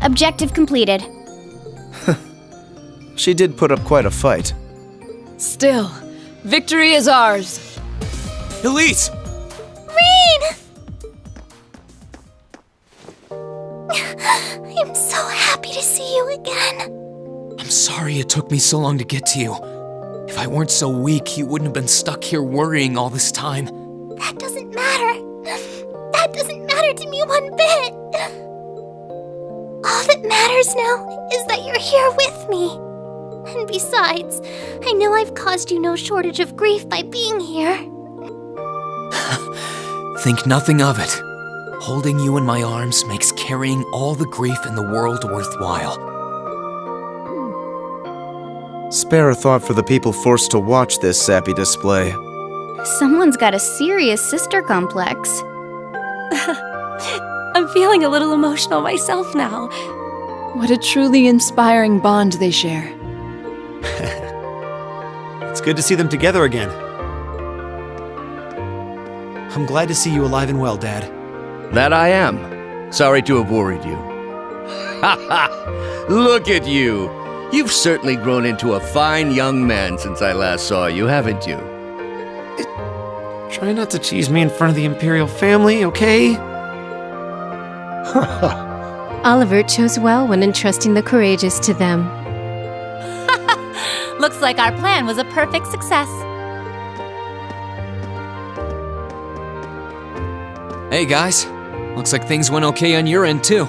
Objective completed. She did put up quite a fight. Still, victory is ours. Elise! Rain! I'm so happy to see you again. I'm sorry it took me so long to get to you. If I weren't so weak, you wouldn't have been stuck here worrying all this time. That doesn't matter. That doesn't matter to me one bit. All that matters now is that you're here with me. And besides, I know I've caused you no shortage of grief by being here. Think nothing of it. Holding you in my arms makes carrying all the grief in the world worthwhile. Spare a thought for the people forced to watch this sappy display. Someone's got a serious sister complex. I'm feeling a little emotional myself now. What a truly inspiring bond they share. It's good to see them together again. I'm glad to see you alive and well, Dad. That I am. Sorry to have worried you. Ha ha! Look at you! You've certainly grown into a fine young man since I last saw you, haven't you? Try not to tease me in front of the Imperial family, okay? Oliver chose well when entrusting the courageous to them. Looks like our plan was a perfect success. Hey guys, looks like things went okay on your end too.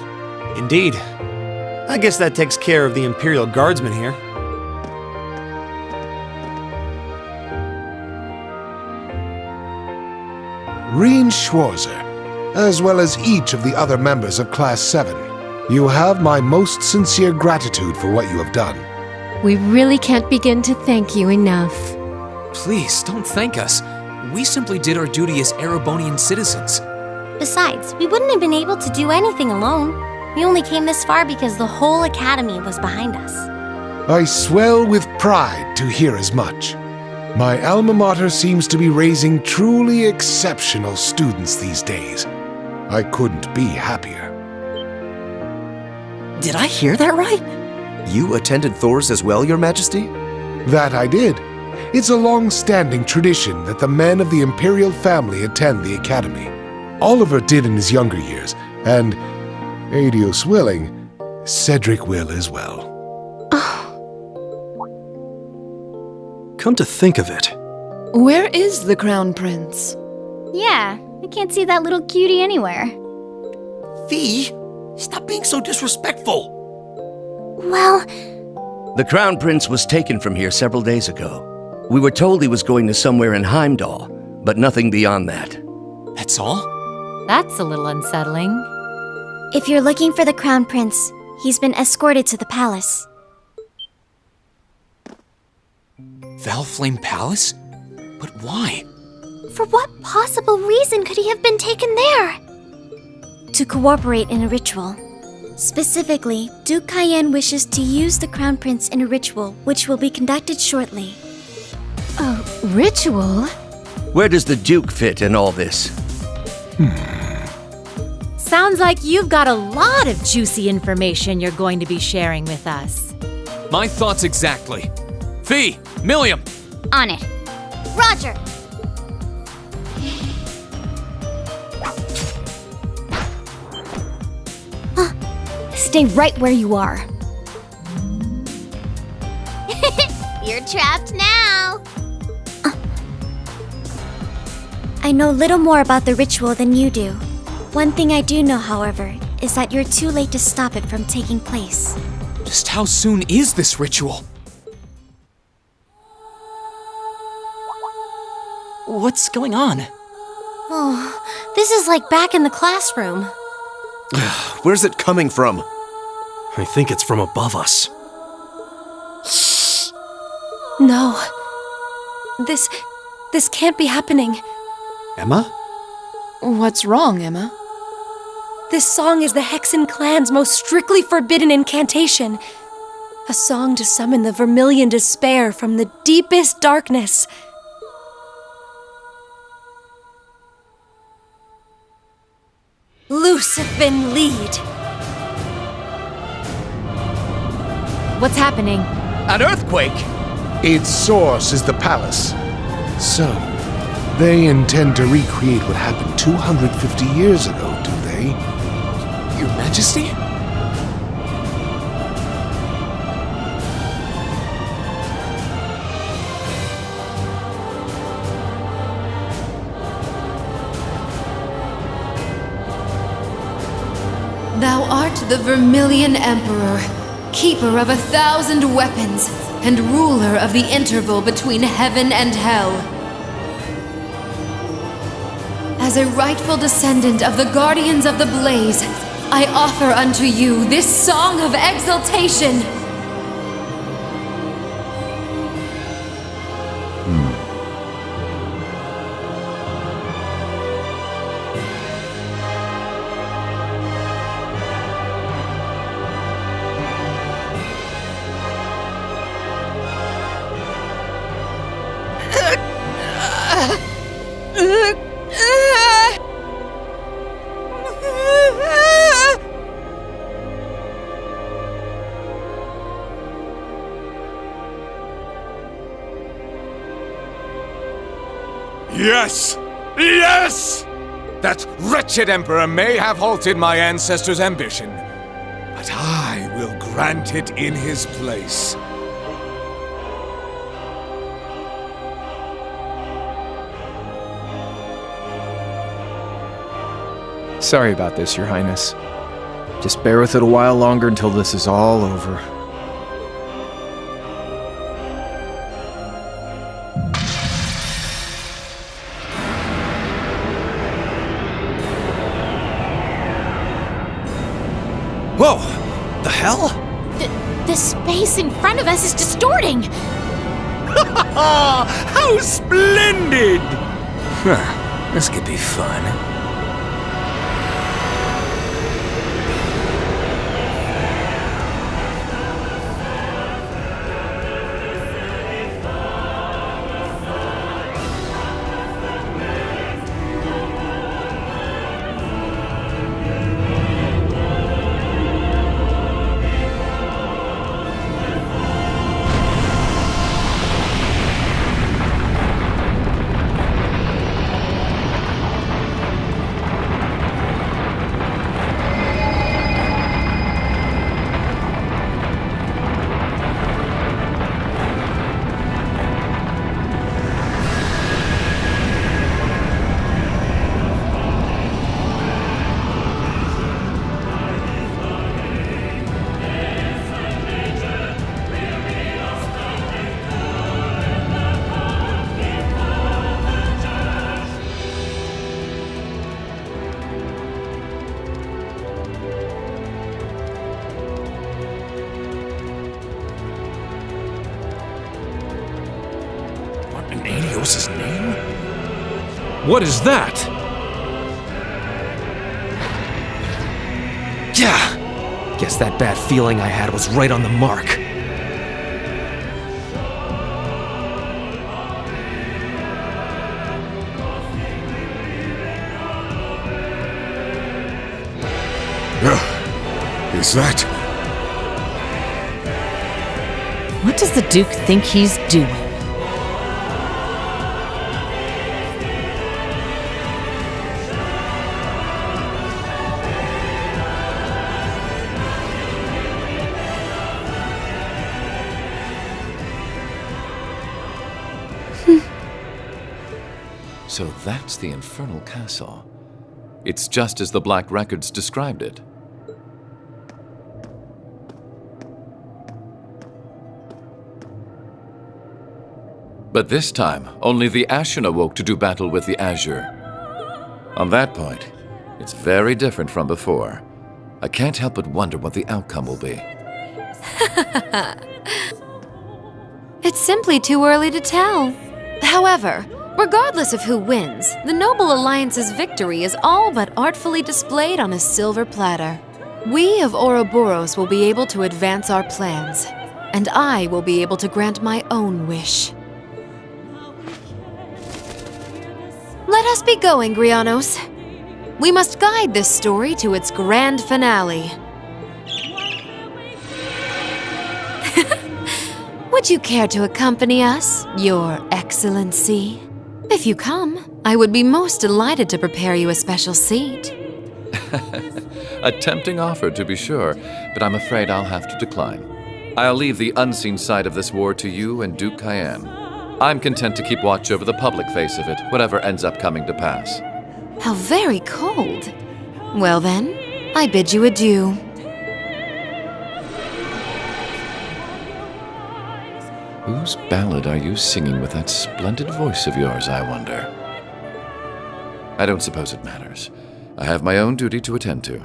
Indeed. I guess that takes care of the Imperial Guardsmen here. Reen Schwarzer, as well as each of the other members of Class 7, you have my most sincere gratitude for what you have done. We really can't begin to thank you enough. Please, don't thank us. We simply did our duty as Erebonian citizens. Besides, we wouldn't have been able to do anything alone. We only came this far because the whole Academy was behind us. I swell with pride to hear as much. My alma mater seems to be raising truly exceptional students these days. I couldn't be happier. Did I hear that right? You attended Thor's as well, Your Majesty? That I did. It's a long-standing tradition that the men of the Imperial family attend the Academy. Oliver did in his younger years, and, Adios willing, Cedric will as well. Come to think of it. Where is the Crown Prince? Yeah, I can't see that little cutie anywhere. Fee, stop being so disrespectful. Well, The Crown Prince was taken from here several days ago. We were told he was going to somewhere in Heimdall, but nothing beyond that. That's all? that's a little unsettling. If you're looking for the Crown Prince, he's been escorted to the palace. Valflame Palace? But why? For what possible reason could he have been taken there? To cooperate in a ritual. Specifically, Duke Cayenne wishes to use the Crown Prince in a ritual, which will be conducted shortly. A ritual? Where does the Duke fit in all this? Sounds like you've got a lot of juicy information you're going to be sharing with us. My thoughts exactly. Fee! Milliam! On it. Roger! Stay right where you are. You're trapped now! I know little more about the ritual than you do. One thing I do know, however, is that you're too late to stop it from taking place. Just how soon is this ritual? What's going on? Oh, this is like back in the classroom. Where's it coming from? I think it's from above us. No. This can't be happening. Emma? What's wrong, Emma? This song is the Hexen clan's most strictly forbidden incantation. A song to summon the Vermilion despair from the deepest darkness. Lucifin lead. What's happening? An earthquake? Its source is the palace. So, they intend to recreate what happened 250 years ago, do they? Your Majesty? Thou art the Vermilion Emperor, keeper of 1,000 weapons, and ruler of the interval between heaven and hell. As a rightful descendant of the Guardians of the Blaze, I offer unto you this song of exaltation. Yes! Yes! That wretched emperor may have halted my ancestors' ambition, but I will grant it in his place. Sorry about this, Your Highness. Just bear with it a while longer until this is all over. Whoa! The hell? The space in front of us is distorting! How splendid! Huh, this could be fun. Adios' name? What is that? Yeah! Guess that bad feeling I had was right on the mark. Is that... What does the Duke think he's doing? So that's the Infernal Castle. It's just as the Black Records described it. But this time, only the Ashen awoke to do battle with the Azure. On that point, it's very different from before. I can't help but wonder what the outcome will be. It's simply too early to tell. However, regardless of who wins, the Noble Alliance's victory is all but artfully displayed on a silver platter. We of Ouroboros will be able to advance our plans, and I will be able to grant my own wish. Let us be going, Grianos. We must guide this story to its grand finale. Would you care to accompany us, Your Excellency? If you come, I would be most delighted to prepare you a special seat. A tempting offer, to be sure, but I'm afraid I'll have to decline. I'll leave the unseen side of this war to you and Duke Cayenne. I'm content to keep watch over the public face of it, whatever ends up coming to pass. How very cold. Well then, I bid you adieu. Whose ballad are you singing with that splendid voice of yours, I wonder? I don't suppose it matters. I have my own duty to attend to.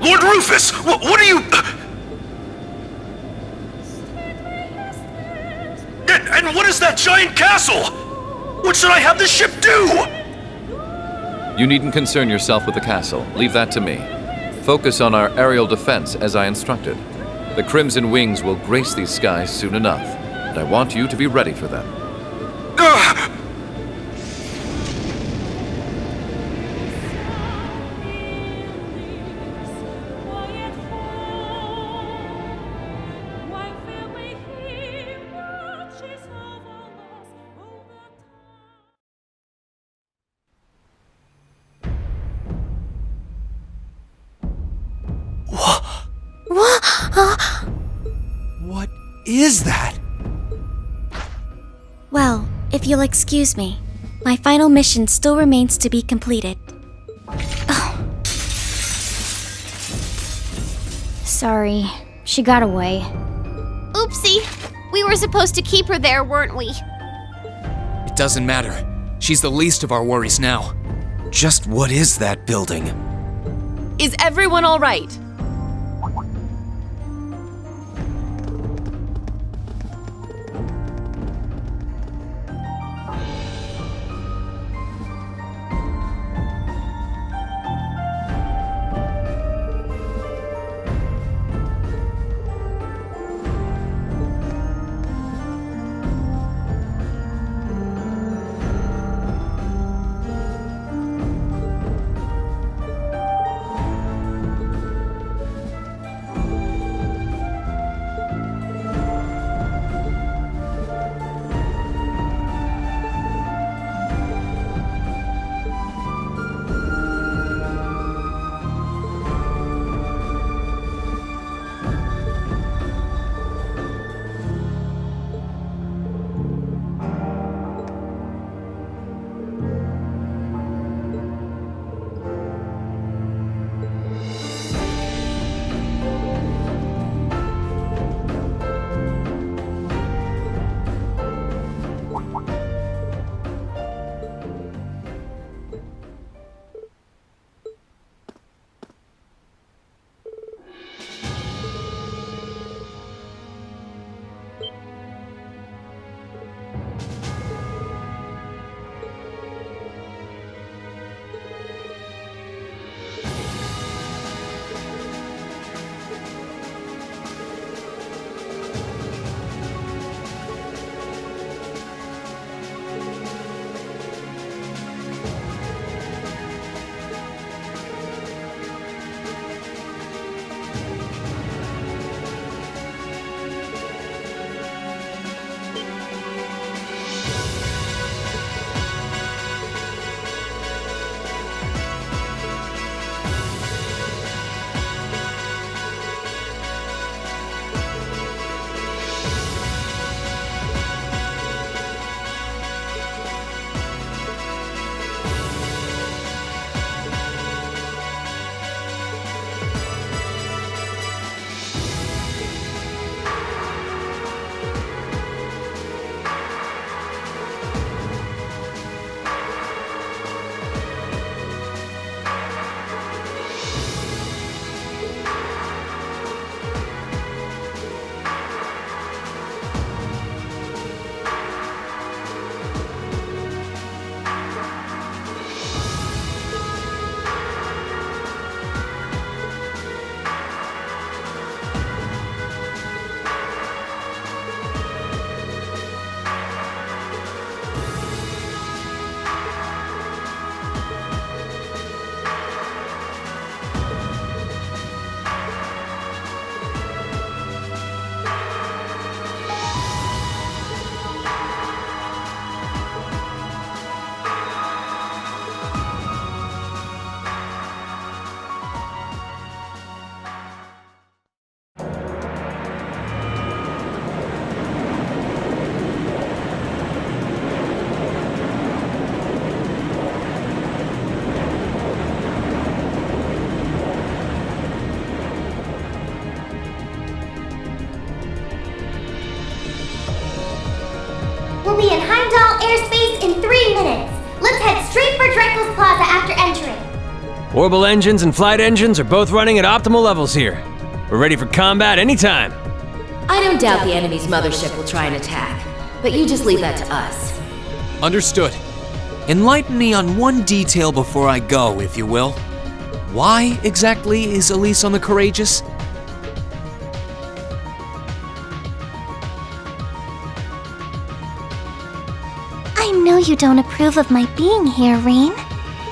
Lord Rufus! What are you... And what is that giant castle? What should I have the ship do? You needn't concern yourself with the castle. Leave that to me. Focus on our aerial defense as I instructed. The Crimson Wings will grace these skies soon enough, and I want you to be ready for them. What is that? Well, if you'll excuse me, my final mission still remains to be completed. Sorry, she got away. Oopsie! We were supposed to keep her there, weren't we? It doesn't matter. She's the least of our worries now. Just what is that building? Is everyone all right? Orbital engines and flight engines are both running at optimal levels here. We're ready for combat anytime. I don't doubt the enemy's mothership will try and attack, but you just leave that to us. Understood. Enlighten me on one detail before I go, if you will. Why exactly is Elise on the Courageous? I know you don't approve of my being here, Rain.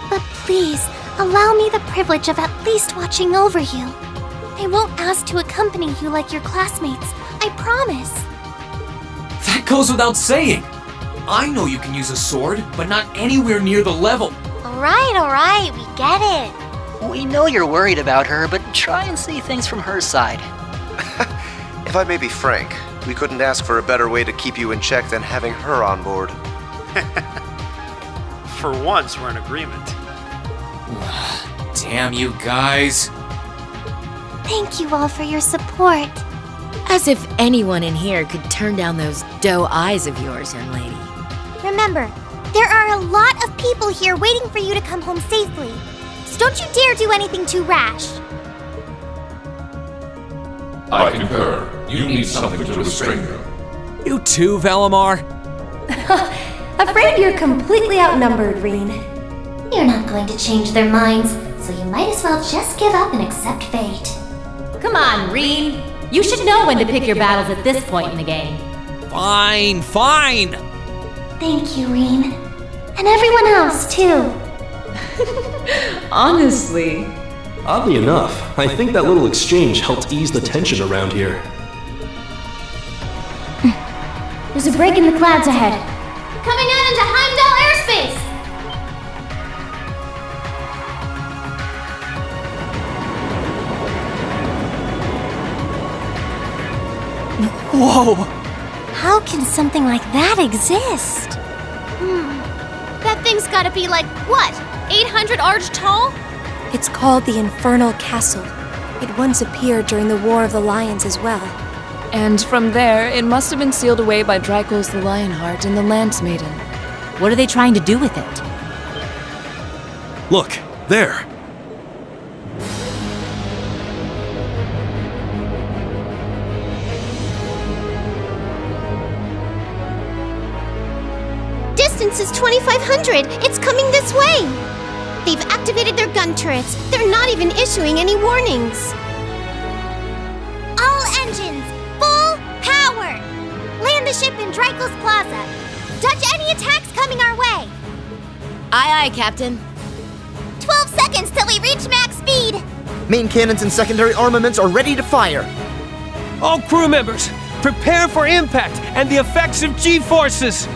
But please, allow me the privilege of at least watching over you. I won't ask to accompany you like your classmates, I promise. That goes without saying. I know you can use a sword, but not anywhere near the level. Alright, we get it. We know you're worried about her, but try and see things from her side. If I may be frank, we couldn't ask for a better way to keep you in check than having her on board. For once, we're in agreement. Damn you guys. Thank you all for your support. As if anyone in here could turn down those doe eyes of yours, young lady. Remember, there are a lot of people here waiting for you to come home safely. So don't you dare do anything too rash. I concur. You need something to restrain her. You too, Valimar? Afraid you're completely outnumbered, Reen. You're not going to change their minds, so you might as well just give up and accept fate. Come on, Reen. You should know when to pick your battles at this point in the game. Fine. Thank you, Reen. And everyone else, too. Honestly. Oddly enough, I think that little exchange helped ease the tension around here. There's a break in the clouds ahead. Coming out into Heimdall airspace! Whoa! How can something like that exist? That thing's gotta be like, what, 800 arch tall? It's called the Infernal Castle. It once appeared during the War of the Lions as well. And from there, it must have been sealed away by Dracos the Lionheart and the Lance Maiden. What are they trying to do with it? Look, there. Distance is 2,500! It's coming this way! They've activated their gun turrets. They're not even issuing any warnings. All engines, full power! Land the ship in Dracos Plaza. Dodge any attacks coming our way. Aye, aye, Captain. 12 seconds till we reach max speed. Main cannons and secondary armaments are ready to fire. All crew members, prepare for impact and the effects of G-forces!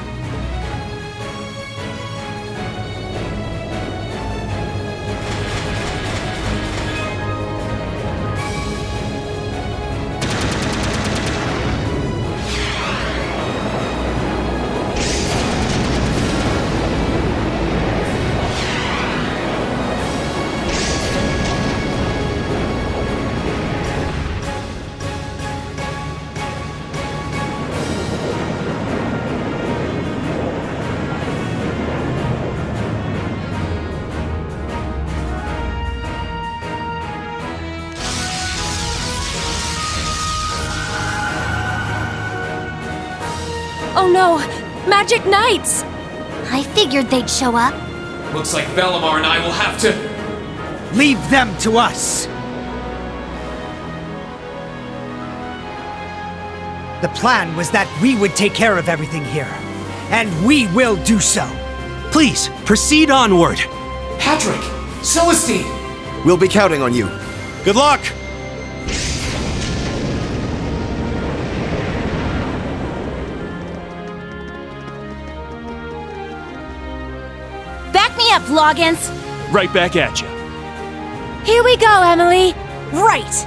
Oh no! Magic Knights! I figured they'd show up. Looks like Valimar and I will have to... Leave them to us! The plan was that we would take care of everything here. And we will do so. Please, proceed onward. Patrick! Celestine! We'll be counting on you. Good luck! Back me up, Loggins! Right back at you. Here we go, Emily! Right!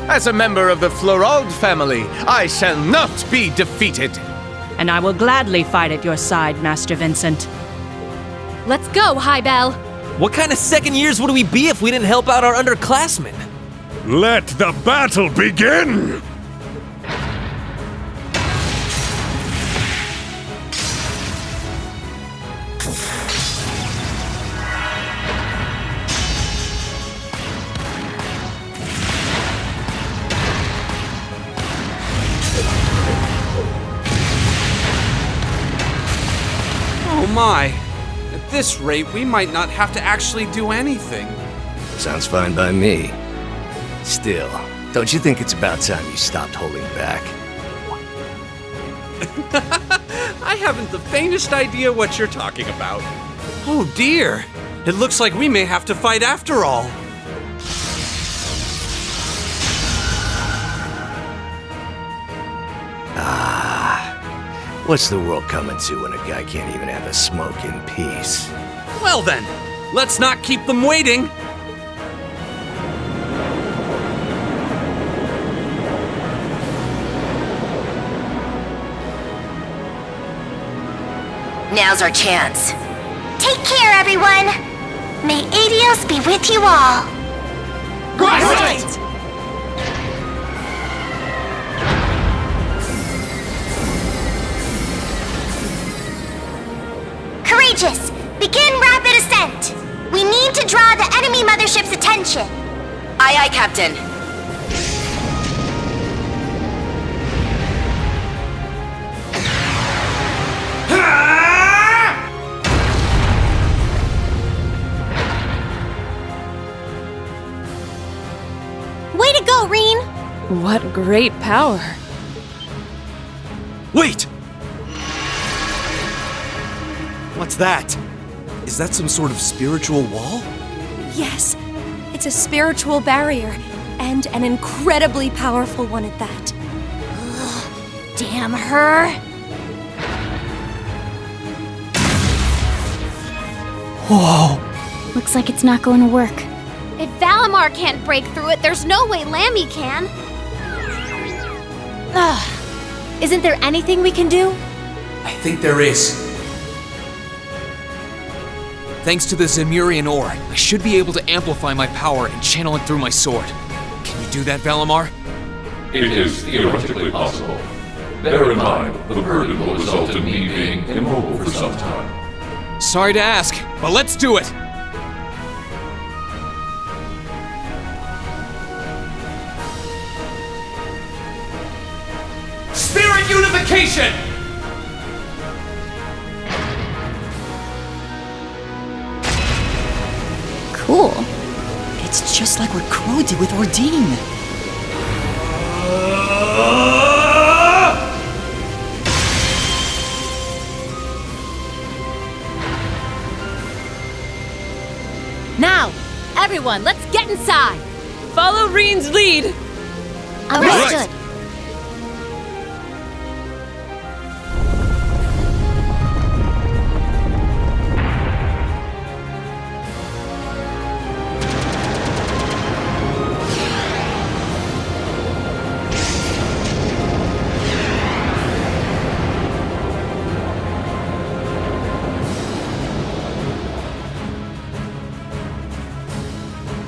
As a member of the Florald family, I shall not be defeated. And I will gladly fight at your side, Master Vincent. Let's go, High Bell! What kind of second years would we be if we didn't help out our underclassmen? Let the battle begin! my. At this rate, we might not have to actually do anything. Sounds fine by me. Still, don't you think it's about time you stopped holding back? I haven't the faintest idea what you're talking about. Oh dear, it looks like we may have to fight after all. What's the world coming to when a guy can't even have a smoke in peace? Well then, let's not keep them waiting. Now's our chance. Take care, everyone! May Adios be with you all! Right! Courageous! Begin rapid ascent! We need to draw the enemy mothership's attention! Aye, aye, Captain. Way to go, Reen! What great power. Wait! What's that? Is that some sort of spiritual wall? Yes, it's a spiritual barrier, and an incredibly powerful one at that. Ugh, damn her! Whoa! Looks like it's not going to work. If Valimar can't break through it, there's no way Lammy can. Ugh. Isn't there anything we can do? I think there is. Thanks to the Zemurian ore, I should be able to amplify my power and channel it through my sword. Can you do that, Valimar? It is theoretically possible. Bear in mind, the burden will result in me being immobile for some time. Sorry to ask, but let's do it! Spirit unification! Cool. It's just like what Crow did with Ordine. Now, everyone, let's get inside. Follow Reen's lead. Understood.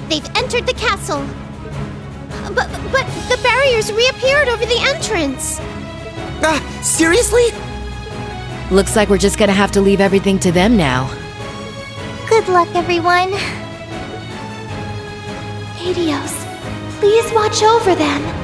They've entered the castle. But the barriers reappeared over the entrance. Seriously? Looks like we're just gonna have to leave everything to them now. Good luck, everyone. Adios. Please watch over them.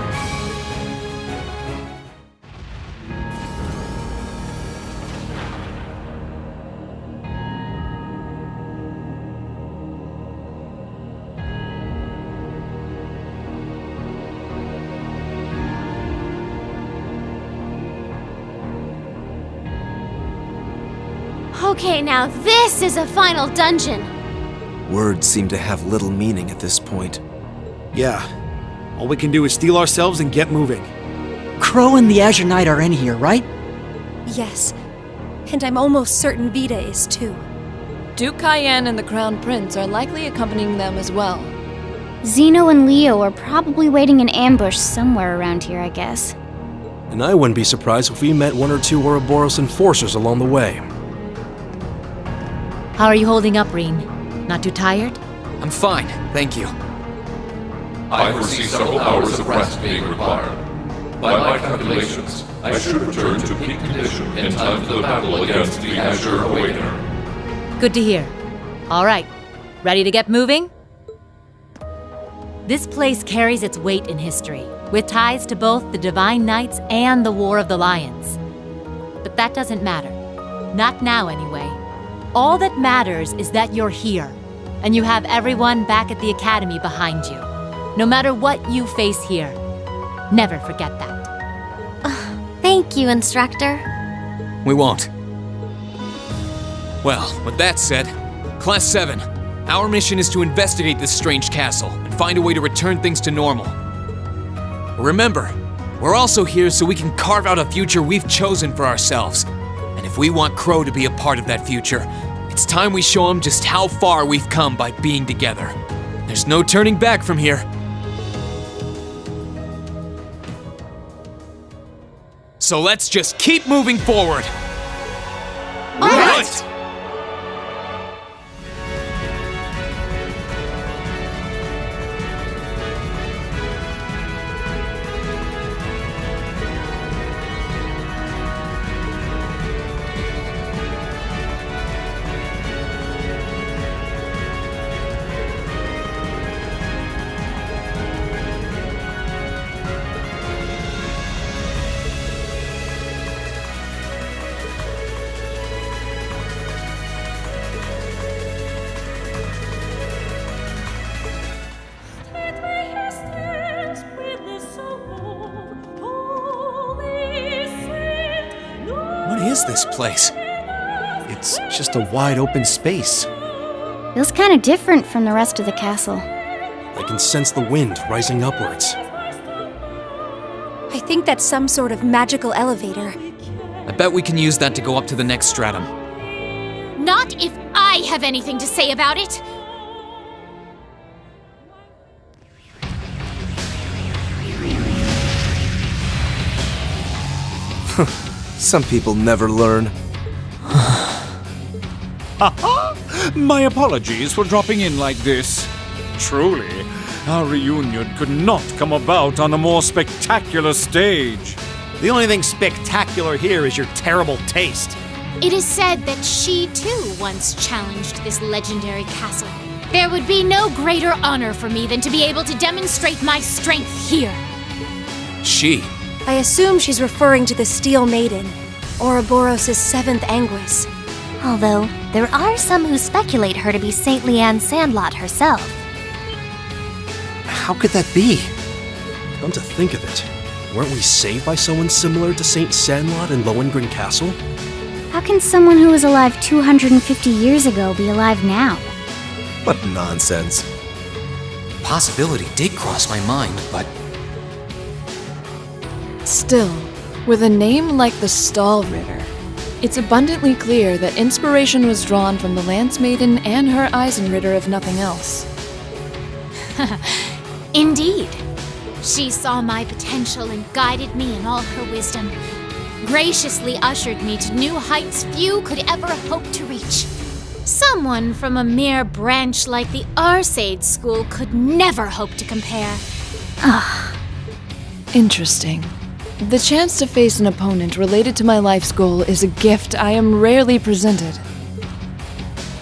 Okay, now this is a final dungeon. Words seem to have little meaning at this point. Yeah. All we can do is steel ourselves and get moving. Crow and the Azure Knight are in here, right? Yes, and I'm almost certain Vita is too. Duke Cayenne and the Crown Prince are likely accompanying them as well. Zeno and Leo are probably waiting in ambush somewhere around here, I guess. And I wouldn't be surprised if we met one or two Ouroboros enforcers along the way. How are you holding up, Reen? Not too tired? I'm fine, thank you. I foresee several hours of rest being required. By my calculations, I should return to peak condition in time for the battle against the Azure Awakener. Good to hear. All right, ready to get moving? This place carries its weight in history, with ties to both the Divine Knights and the War of the Lions. But that doesn't matter. Not now, anyway. All that matters is that you're here, and you have everyone back at the academy behind you. No matter what you face here, never forget that. Thank you, instructor. We won't. Well, with that said, Class 7, our mission is to investigate this strange castle and find a way to return things to normal. Remember, we're also here so we can carve out a future we've chosen for ourselves. And if we want Crow to be a part of that future, it's time we show him just how far we've come by being together. There's no turning back from here. So let's just keep moving forward. All right. What is this place? It's just a wide open space. Feels kind of different from the rest of the castle. I can sense the wind rising upwards. I think that's some sort of magical elevator. I bet we can use that to go up to the next stratum. Not if I have anything to say about it! Some people never learn. My apologies for dropping in like this. Truly, our reunion could not come about on a more spectacular stage. The only thing spectacular here is your terrible taste. It is said that she, too, once challenged this legendary castle. There would be no greater honor for me than to be able to demonstrate my strength here. She? I assume she's referring to the Steel Maiden, Ouroboros' seventh Anguis. Although, there are some who speculate her to be St. Leanne Sandlot herself. How could that be? Come to think of it, weren't we saved by someone similar to St. Sandlot in Lohengrin Castle? How can someone who was alive 250 years ago be alive now? What nonsense. Possibility did cross my mind, but Still, with a name like the Stahlritter, it's abundantly clear that inspiration was drawn from the Lance Maiden and her Eisenritter if nothing else. Indeed. She saw my potential and guided me in all her wisdom. Graciously ushered me to new heights few could ever hope to reach. Someone from a mere branch like the Arcade School could never hope to compare. Interesting. The chance to face an opponent related to my life's goal is a gift I am rarely presented.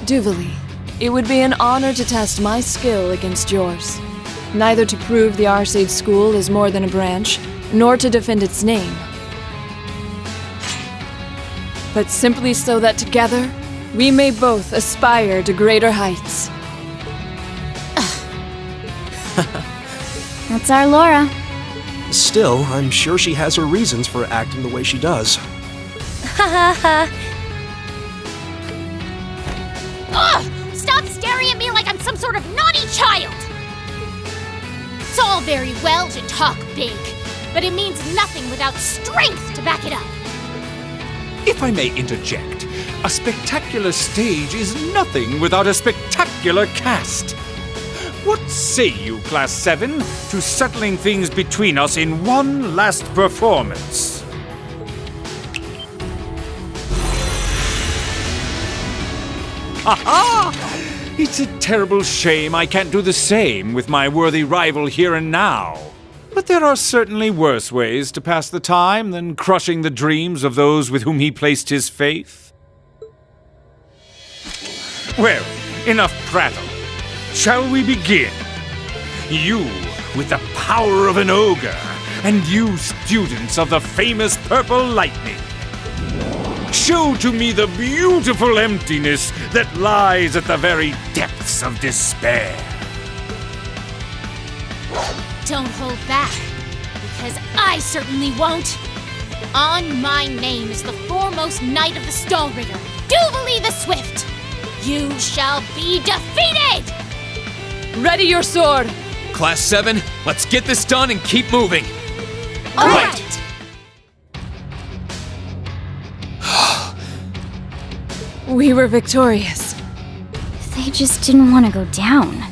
Duvali, it would be an honor to test my skill against yours. Neither to prove the Arcade School is more than a branch, nor to defend its name. But simply so that together, we may both aspire to greater heights. That's our Laura. Still, I'm sure she has her reasons for acting the way she does. Ha ha ha! Ugh! Stop staring at me like I'm some sort of naughty child! It's all very well to talk big, but it means nothing without strength to back it up. If I may interject, a spectacular stage is nothing without a spectacular cast. What say you, Class 7, to settling things between us in one last performance? Ha-ha! It's a terrible shame I can't do the same with my worthy rival here and now. But there are certainly worse ways to pass the time than crushing the dreams of those with whom he placed his faith. Well, enough prattle. Shall we begin? You, with the power of an ogre, and you, students of the famous Purple Lightning. Show to me the beautiful emptiness that lies at the very depths of despair. Don't hold back, because I certainly won't. On my name is the foremost knight of the Stallrigger, Duvalie the Swift. You shall be defeated! Ready your sword! Class 7, let's get this done and keep moving. All right. We were victorious. They just didn't want to go down.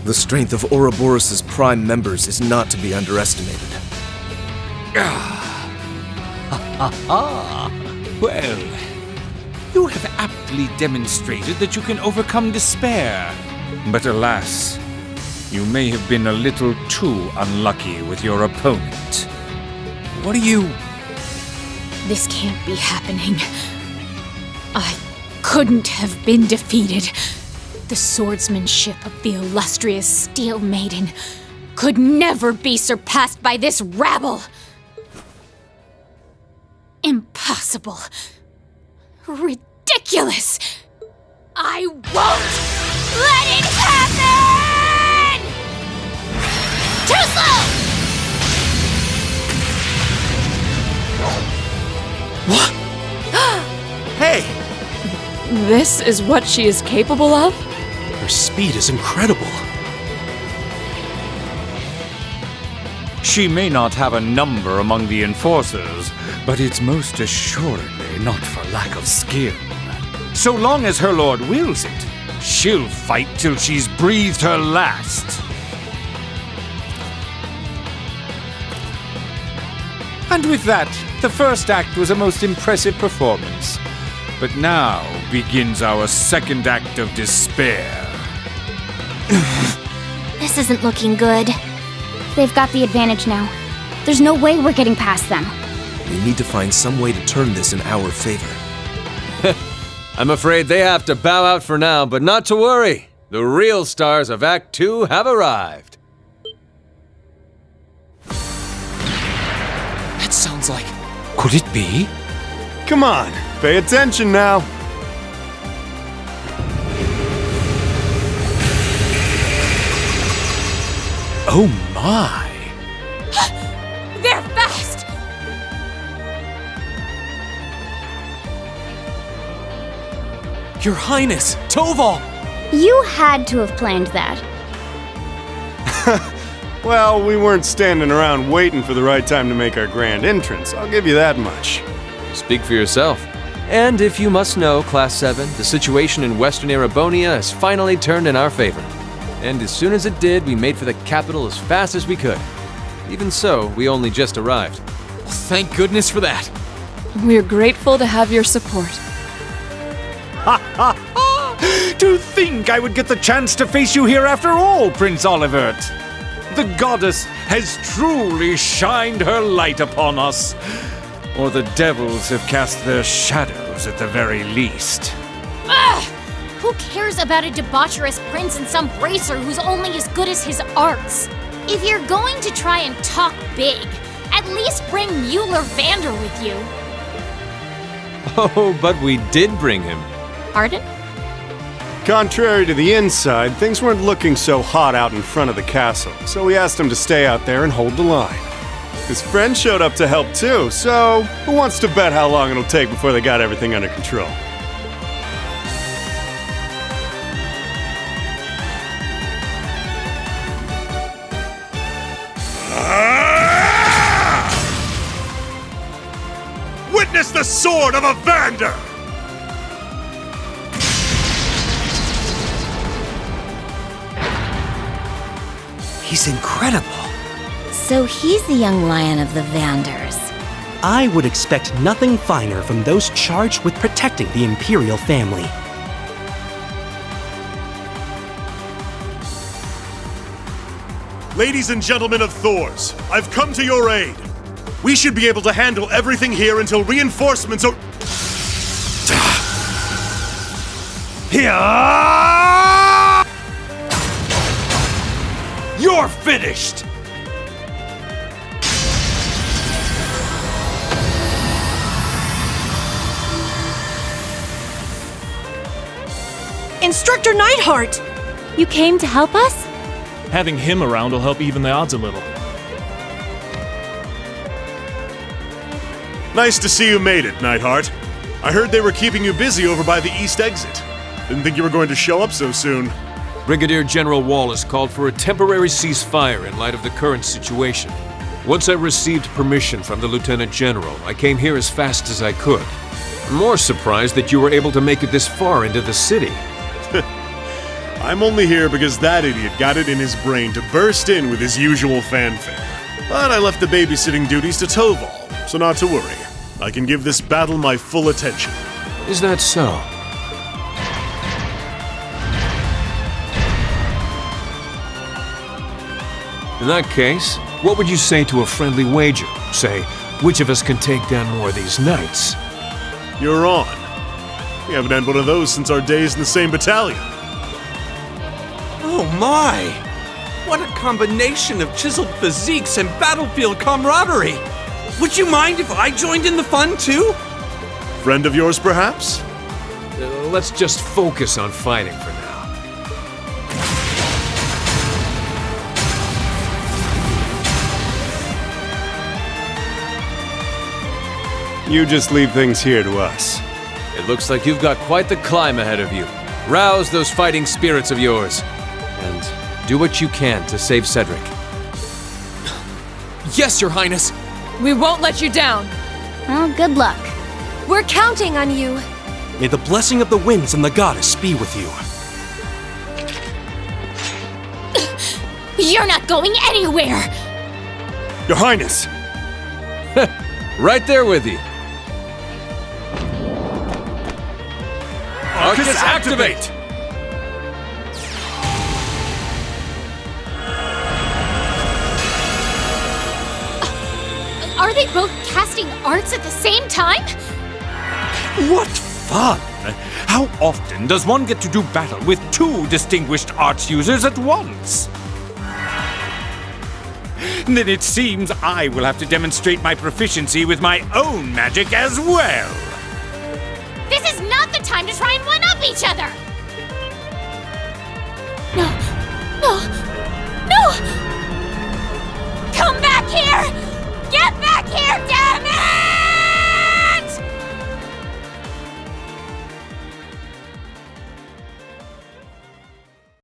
The strength of Ouroboros' prime members is not to be underestimated. Well, you have aptly demonstrated that you can overcome despair. But alas, you may have been a little too unlucky with your opponent. What are you... This can't be happening. I couldn't have been defeated. The swordsmanship of the illustrious Steel Maiden could never be surpassed by this rabble. Impossible. Ridiculous. I won't let it happen! Too slow! What? Hey! This is what she is capable of? Her speed is incredible. She may not have a number among the enforcers, but it's most assuredly not for lack of skill. So long as her lord wills it, she'll fight till she's breathed her last. And with that, the first act was a most impressive performance. But now begins our second act of despair. This isn't looking good. They've got the advantage now. There's no way we're getting past them. We need to find some way to turn this in our favor. I'm afraid they have to bow out for now, but not to worry. The real stars of Act 2 have arrived. That sounds like... Could it be? Come on, pay attention now. Oh my! They're fast! Your Highness, Toval! You had to have planned that. Well, we weren't standing around waiting for the right time to make our grand entrance, I'll give you that much. Speak for yourself. And if you must know, Class 7, the situation in Western Erebonia has finally turned in our favor. And as soon as it did, we made for the capital as fast as we could. Even so, we only just arrived. Well, thank goodness for that. We're grateful to have your support. Ha ha ha! To think I would get the chance to face you here after all, Prince Olivert! The goddess has truly shined her light upon us. Or the devils have cast their shadows at the very least. Ugh! Who cares about a debaucherous prince and some bracer who's only as good as his arts? If you're going to try and talk big, at least bring Mueller Vander with you. Oh, but we did bring him. Pardon? Contrary to the inside, things weren't looking so hot out in front of the castle, so we asked him to stay out there and hold the line. His friend showed up to help too, so who wants to bet how long it'll take before they got everything under control? Witness the sword of a Vander! He's incredible. So he's the young lion of the Vanders. I would expect nothing finer from those charged with protecting the Imperial family. Ladies and gentlemen of Thors, I've come to your aid. We should be able to handle everything here until reinforcements are... You're finished! Instructor Nightheart! You came to help us? Having him around will help even the odds a little. Nice to see you made it, Nightheart. I heard they were keeping you busy over by the east exit. Didn't think you were going to show up so soon. Brigadier General Wallace called for a temporary ceasefire in light of the current situation. Once I received permission from the Lieutenant General, I came here as fast as I could. I'm more surprised that you were able to make it this far into the city. I'm only here because that idiot got it in his brain to burst in with his usual fanfare. But I left the babysitting duties to Toval, so not to worry. I can give this battle my full attention. Is that so? In that case, what would you say to a friendly wager? Say, which of us can take down more of these knights? You're on. We haven't had one of those since our days in the same battalion. Oh my! What a combination of chiseled physiques and battlefield camaraderie! Would you mind if I joined in the fun too? Friend of yours, perhaps? Let's just focus on fighting for now. You just leave things here to us. It looks like you've got quite the climb ahead of you. Rouse those fighting spirits of yours. And do what you can to save Cedric. Yes, Your Highness! We won't let you down. Well, good luck. We're counting on you. May the blessing of the winds and the goddess be with you. You're not going anywhere! Your Highness! Right there with you. Arcus, activate! Are they both casting arts at the same time? What fun! How often does one get to do battle with two distinguished arts users at once? Then it seems I will have to demonstrate my proficiency with my own magic as well. This is not the time to try and one-up each other! No,